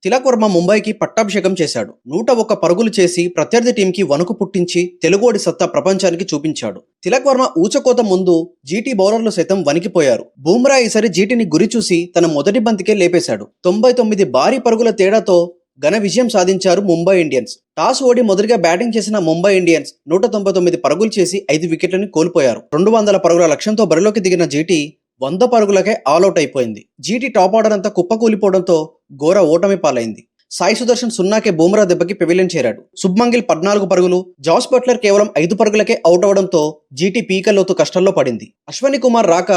తిలక్ వర్మ ముంబైకి పట్టాభిషేకం చేశాడు. 101 పరుగులు చేసి ప్రత్యర్థి టీంకి వణుకు పుట్టించి తెలుగోడి సత్తా ప్రపంచానికి చూపించాడు. తిలక్ వర్మ ఊచకోత ముందు జీటీ బౌలర్లు సైతం వణికిపోయారు. బూమ్రా ఈసారి జీటీని గురి చూసి తన మొదటి బంతికే లేపేశాడు. 99 భారీ పరుగుల తేడాతో ఘన విజయం సాధించారు ముంబై ఇండియన్స్. టాస్ ఓడి మొదటిగా బ్యాటింగ్ చేసిన ముంబై ఇండియన్స్ 199 పరుగులు చేసి 5 వికెట్లను కోల్పోయారు. 200 పరుగుల లక్ష్యంతో బరిలోకి దిగిన జీటీ 100 పరుగులకే ఆల్అౌట్ అయిపోయింది. జీటీ టాప్ ఆర్డర్ అంతా కుప్పకూలిపోవడంతో ఘోర ఓటమి పాలైంది. సాయి సుదర్శన్ 0కే బూమ్రా దెబ్బకి పెవిలియన్ చేరాడు. శుభ్మన్ 14 పరుగులు, జాస్ బట్లర్ కేవలం 5 పరుగులకే అవుట్ అవడంతో జీటీ పీకల్లోతు కష్టంలో పడింది. అశ్విని కుమార్ రాక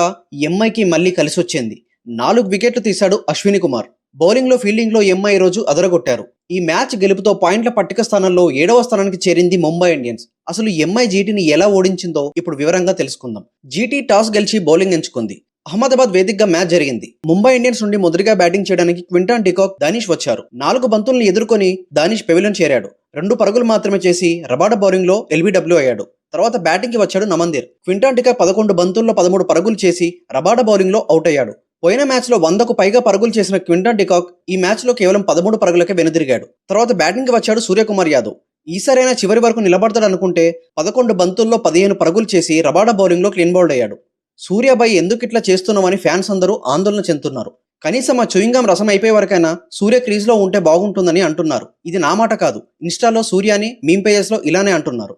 ఎంఐకి మళ్లీ కలిసొచ్చింది. 4 వికెట్లు తీశాడు అశ్విని కుమార్. బౌలింగ్ లో ఫీల్డింగ్ లో ఎంఐ రోజు అదరగొట్టారు. ఈ మ్యాచ్ గెలుపుతో పాయింట్ల పట్టిక స్థానంలో 7వ స్థానానికి చేరింది ముంబై ఇండియన్స్. అసలు ఎంఐ జీటీని ఎలా ఓడించిందో ఇప్పుడు వివరంగా తెలుసుకుందాం. జీటీ టాస్ గెలిచి బౌలింగ్ ఎంచుకుంది. అహ్మదాబాద్ వేదికగా మ్యాచ్ జరిగింది. ముంబై ఇండియన్స్ నుండి మొదటిగా బ్యాటింగ్ చేయడానికి క్వింటాన్ డికాక్, దానిష్ వచ్చారు. 4 బంతుల్ని ఎదుర్కొని దానిష్ పెవిలియన్ చేరాడు. 2 పరుగులు మాత్రమే చేసి రబాడా బౌలింగ్ లో ఎల్బీడబ్ల్యూ అయ్యాడు. తర్వాత బ్యాటింగ్ కి వచ్చాడు నమందిర్. క్వింటాన్ డికాక్ 11 బంతుల్లో 13 పరుగులు చేసి రబాడా బౌలింగ్ లో అవుట్ అయ్యాడు. పోయిన మ్యాచ్ లో 100కు పైగా పరుగులు చేసిన క్వింటాన్ డికాక్ ఈ మ్యాచ్ లో కేవలం 13 పరుగులకే వెనుదిరిగాడు. తర్వాత బ్యాటింగ్ కి వచ్చాడు సూర్యకుమార్ యాదవ్. ఈసారైనా చివరి వరకు నిలబడతాడు అనుకుంటే 11 బంతుల్లో 15 పరుగులు చేసి రబాడా బౌలింగ్ లో క్లీన్ బౌల్డ్ అయ్యాడు. సూర్యాబాయ్ ఎందుకు ఇట్లా చేస్తున్నామని ఫ్యాన్స్ అందరూ ఆందోళన చెందుతున్నారు. కనీసం ఆ చూయింగం రసం అయిపోయే వరకైనా సూర్య క్రీజ్ లో ఉంటే బాగుంటుందని అంటున్నారు. ఇది నా మాట కాదు, ఇన్స్టాలో సూర్యాని మీమ్ పేజెస్ లో ఇలానే అంటున్నారు.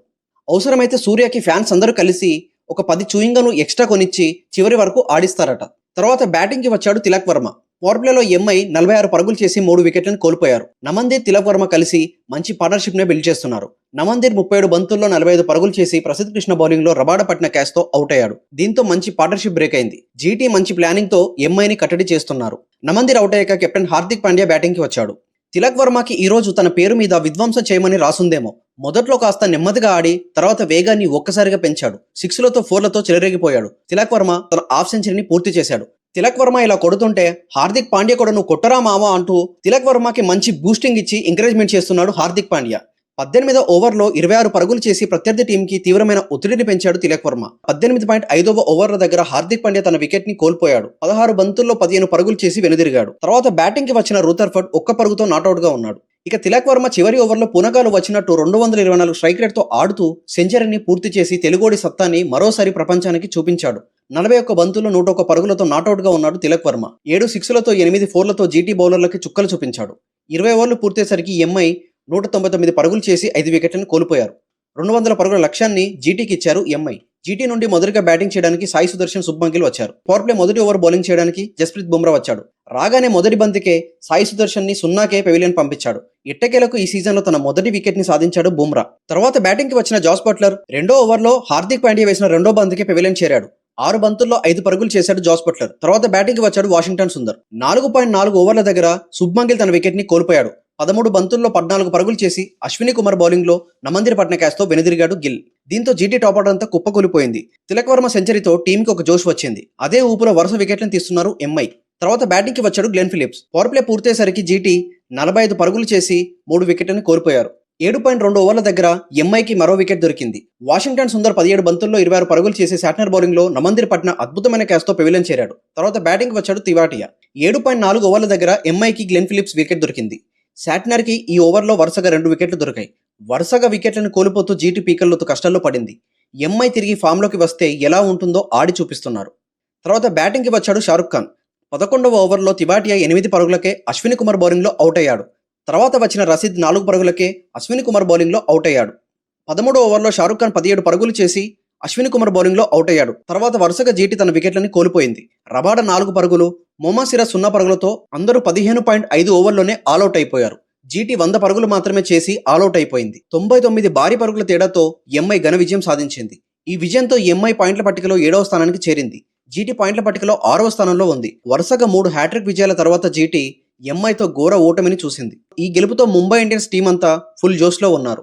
అవసరమైతే సూర్యకి ఫ్యాన్స్ అందరూ కలిసి ఒక 10 చూయింగను ఎక్స్ట్రా కొనిచ్చి చివరి వరకు ఆడిస్తారట. తర్వాత బ్యాటింగ్ కి వచ్చాడు తిలక్ వర్మ. పవర్ ప్లేలో ఎంఐ 46 పరుగులు చేసి 3 వికెట్లను కోల్పోయారు. నమందీర్, తిలక్ వర్మ కలిసి మంచి పార్ట్నర్షిప్ నే బిల్డ్ చేస్తున్నారు. నమందీర్ 37 బంతుల్లో 45 పరుగులు చేసి ప్రసిద్ధ్ కృష్ణ బౌలింగ్ లో రబాడా పట్టిన క్యాచ్ తో అవుట్ అయ్యాడు. దీంతో మంచి పార్ట్నర్షిప్ బ్రేక్ అయింది. జీటీ మంచి ప్లానింగ్ తో ఎంఐని కట్టడి చేస్తున్నారు. నమందీర్ అవుట్ అయ్యాక కెప్టెన్ హార్దిక్ పాండ్యా బ్యాటింగ్ కి వచ్చాడు. తిలక్ వర్మకి ఈ రోజు తన పేరు మీద విధ్వంసం చేయమని రాసుందేమో. మొదట్లో కాస్త నెమ్మదిగా ఆడి తర్వాత వేగాన్ని ఒక్కసారిగా పెంచాడు. 6లతో 4లతో చెలరేగిపోయాడు. తిలక్ వర్మ తన హాఫ్ సెంచరీని పూర్తి చేశాడు. తిలక్ వర్మ ఇలా కొడుతుంటే హార్దిక్ పాండ్యా కూడా నువ్వు కొట్టరా మావా అంటూ తిలక్ వర్మకి మంచి బూస్టింగ్ ఇచ్చి ఎంకరేజ్మెంట్ చేస్తున్నాడు హార్దిక్ పాండ్యా. 18వ ఓవర్లో 26 పరుగులు చేసి ప్రత్యర్థి టీంకి తీవ్రమైన ఒత్తిడిని పెంచాడు తిలక్ వర్మ. 18.5వ ఓవర్ల దగ్గర హార్దిక్ పాండ్యా తన వికెట్ ని కోల్పోయాడు. 16 బంతుల్లో 15 పరుగులు చేసి వెనుదిరిగాడు. తర్వాత బ్యాటింగ్ కి వచ్చిన రూథర్ఫర్డ్ 1 పరుగుతో నాట్అవుట్ గా ఉన్నాడు. ఇక తిలక్ వర్మ చివరి ఓవర్లో పునగాలు వచ్చినట్టు 224 స్ట్రైక్ రేట్ తో ఆడుతూ సెంచరీని పూర్తి చేసి తెలుగోడి సత్తాని మరోసారి ప్రపంచానికి చూపించాడు. 41 బంతుల్లో 101 పరుగులతో నాట్అవుట్ గా ఉన్నాడు తిలక్ వర్మ. 7 6లతో 8 4లతో జీటీ బౌలర్లకి చుక్కలు చూపించాడు. 20 ఓవర్లు పూర్తయ్యేసరికి ఎంఐ 199 పరుగులు చేసి 5 వికెట్లను కోల్పోయారు. 200 పరుగుల లక్ష్యాన్ని జీటీకి ఇచ్చారు ఎంఐ. జీటీ నుండి మొదటిగా బ్యాటింగ్ చేయడానికి సాయి సుదర్శన్, శుభ్మన్ వచ్చారు. పవర్ ప్లే మొదటి ఓవర్ బౌలింగ్ చేయడానికి జస్ప్రీత్ బుమ్రా వచ్చాడు. రాగానే మొదటి బంతికే సాయి సుదర్శన్ ని 0కే పెవిలియన్ పంపించాడు. ఎట్టకేలకు ఈ సీజన్ లో తన మొదటి వికెట్ ని సాధించాడు బుమ్రా. తర్వాత బ్యాటింగ్ కి వచ్చిన జాస్ బట్లర్ 2వ ఓవర్లో హార్దిక్ పాండ్యా వేసిన 2వ బంతికే పెవిలియన్ చేరాడు. 6 బంతుల్లో 5 పరుగులు చేశాడు జాస్ బట్లర్. తర్వాత బ్యాటింగ్ కి వచ్చాడు వాషింగ్టన్ సుందర్. 4.4 ఓవర్ల దగ్గర శుభ్మన్ తన వికెట్ ని కోల్పోయాడు. 13 బంతుల్లో 14 పరుగులు చేసి అశ్విని కుమార్ బౌలింగ్ లో నమందిర్ పట్టిన క్యాచ్ తో వెనుదిరిగాడు గిల్. దీంతో జీటీ టాప్ ఆర్డర్ అంతా కుప్పకూలిపోయింది. తిలక్ వర్మ సెంచరీతో టీంకి ఒక జోష్ వచ్చింది. అదే ఊపులో వరుస వికెట్లను తీస్తున్నారు ఎంఐ. తర్వాత బ్యాటింగ్ కి వచ్చాడు గ్లెన్ ఫిలిప్స్. పవర్ ప్లే పూర్తయ్యేసరికి జీటీ 45 పరుగులు చేసి 3 వికెట్లను కోల్పోయారు. 7.2 ఓవర్ల దగ్గర ఎంఐకి మరో వికెట్ దొరికింది. వాషింగ్టన్ సుందర్ 17 బంతుల్లో 26 పరుగులు చేసి శాట్నర్ బౌలింగ్ లో నమందిర్ పట్టిన అద్భుతమైన క్యాచ్ తో పెవిలియన్ చేరాడు. తర్వాత బ్యాటింగ్ వచ్చాడు తివాటియా. 7.4 ఓవర్ల దగ్గర ఎంఐకి గ్లెన్ ఫిలిప్స్ వికెట్ దొరికింది. శాట్నర్ కి ఈ ఓవర్లో వరుసగా 2 వికెట్లు దొరికాయి. వరుసగా వికెట్లను కోల్పోతూ జీటీ పీకల్లోతు కష్టాల్లో పడింది. ఎంఐ తిరిగి ఫామ్ లోకి వస్తే ఎలా ఉంటుందో ఆడి చూపిస్తున్నారు. తర్వాత బ్యాటింగ్ కి వచ్చాడు షారుఖ్ ఖాన్. 11వ ఓవర్లో తివాటియా 8 పరుగులకే అశ్విని కుమార్ బౌలింగ్ లో అవుట్ అయ్యాడు. తర్వాత వచ్చిన రసీద్ 4 పరుగులకే అశ్విని కుమార్ బౌలింగ్ లో అవుట్ అయ్యాడు. 13వ ఓవర్లో షారుఖ్ ఖాన్ 17 పరుగులు చేసి అశ్విని కుమార్ బౌలింగ్ లో అవుట్ అయ్యాడు. తర్వాత వరుసగా జీటీ తన వికెట్లని కోల్పోయింది. రబాడా 4 పరుగులు, మొహమ్మద్ సిరాజ్ 0 పరుగులతో అందరూ 15.5 ఓవర్లోనే ఆల్అౌట్ అయిపోయారు. జీటీ 100 పరుగులు మాత్రమే చేసి ఆల్అౌట్ అయిపోయింది. 99 భారీ పరుగుల తేడాతో ఎంఐ ఘన విజయం సాధించింది. ఈ విజయంతో ఎంఐ పాయింట్ల పట్టికలో 7వ స్థానానికి చేరింది. జీటీ పాయింట్ల పట్టికలో 6వ స్థానంలో ఉంది. వరుసగా 3 హ్యాట్రిక్ విజయాల తర్వాత జీటీ ఎంఐతో ఘోర ఓటమిని చూసింది. ఈ గెలుపుతో ముంబై ఇండియన్స్ టీం అంతా ఫుల్ జోష్లో ఉన్నారు.